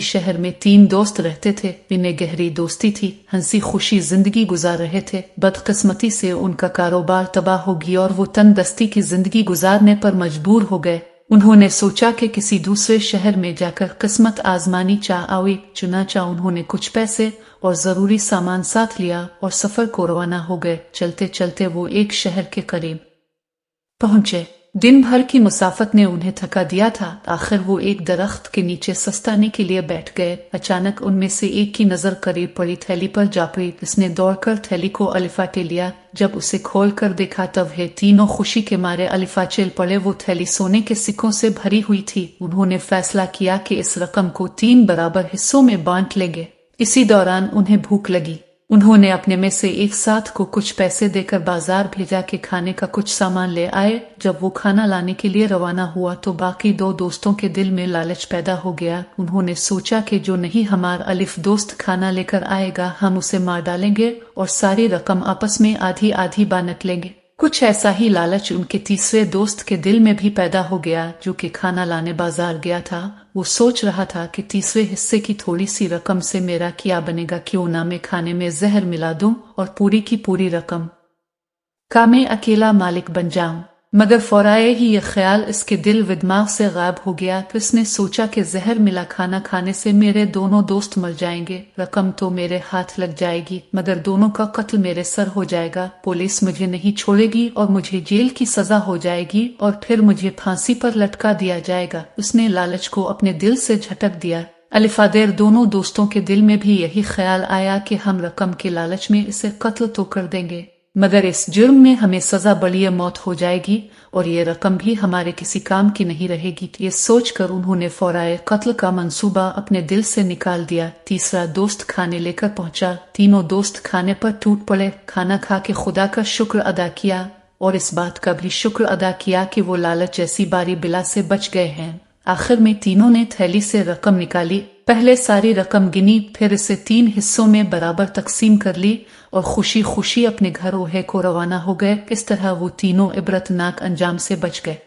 शहर में 3 दोस्त रहते थे। इनमें गहरी दोस्ती थी, हंसी खुशी जिंदगी गुजार रहे थे। बदकिस्मती से उनका कारोबार तबाह हो गया और वो तंगदस्ती की जिंदगी गुजारने पर मजबूर हो गए। उन्होंने सोचा कि किसी दूसरे शहर में जाकर किस्मत आजमानी चाहिए। चुनाचा उन्होंने कुछ पैसे और जरूरी सामान साथ लिया और सफर को रवाना हो गए। चलते चलते वो एक शहर के करीब पहुंचे। दिन भर की मुसाफत ने उन्हें थका दिया था। आखिर वो एक दरख्त के नीचे सस्ताने के लिए बैठ गए। अचानक उनमें से एक की नजर करीब पड़ी थैली पर जा पड़ी। उसने दौड़कर थैली को अलिफाटे लिया। जब उसे खोल कर देखा तब है तीनों खुशी के मारे अलिफाचे पड़े। वो थैली सोने के सिक्कों से भरी हुई थी। उन्होंने फैसला किया कि इस रकम को 3 बराबर हिस्सों में बांट लेंगे। इसी दौरान उन्हें भूख लगी। उन्होंने अपने में से एक साथ को कुछ पैसे देकर बाजार भेजा कि खाने का कुछ सामान ले आए। जब वो खाना लाने के लिए रवाना हुआ तो बाकी 2 दोस्तों के दिल में लालच पैदा हो गया। उन्होंने सोचा कि जो नहीं हमारा अलिफ दोस्त खाना लेकर आएगा हम उसे मार डालेंगे और सारी रकम आपस में आधी आधी बांट लेंगे। कुछ ऐसा ही लालच उनके तीसरे दोस्त के दिल में भी पैदा हो गया, जो कि खाना लाने बाजार गया था। वो सोच रहा था कि तीसरे हिस्से की थोड़ी सी रकम से मेरा क्या बनेगा, क्यों ना मैं खाने में जहर मिला दूं और पूरी की पूरी रकम का मैं अकेला मालिक बन जाऊं। मगर फौराए ही यह ख्याल इसके दिल व दिमाग से गायब हो गया। उसने सोचा कि जहर मिला खाना खाने से मेरे दोनों दोस्त मर जाएंगे, रकम तो मेरे हाथ लग जाएगी, मगर दोनों का कत्ल मेरे सर हो जाएगा। पुलिस मुझे नहीं छोड़ेगी और मुझे जेल की सजा हो जाएगी और फिर मुझे फांसी पर लटका दिया जाएगा। उसने लालच को अपने दिल से झटक दिया। अलिफादेर दोनों दोस्तों के दिल में भी यही ख्याल आया कि हम रकम के लालच में इसे कत्ल तो कर देंगे, मगर इस जुर्म में हमें सजा बड़ी मौत हो जाएगी और ये रकम भी हमारे किसी काम की नहीं रहेगी। ये सोचकर उन्होंने फौराए कत्ल का मंसूबा अपने दिल से निकाल दिया। तीसरा दोस्त खाने लेकर पहुंचा। तीनों दोस्त खाने पर टूट पड़े। खाना खा के खुदा का शुक्र अदा किया और इस बात का भी शुक्र अदा किया कि वो लालच जैसी बारी बिला से बच गए हैं। आखिर में तीनों ने थैली से रकम निकाली। पहले सारी रकम गिनी, फिर इसे 3 हिस्सों में बराबर तकसीम कर ली और खुशी खुशी अपने घरों को रवाना हो गए। इस तरह वो तीनों इबरतनाक अंजाम से बच गए।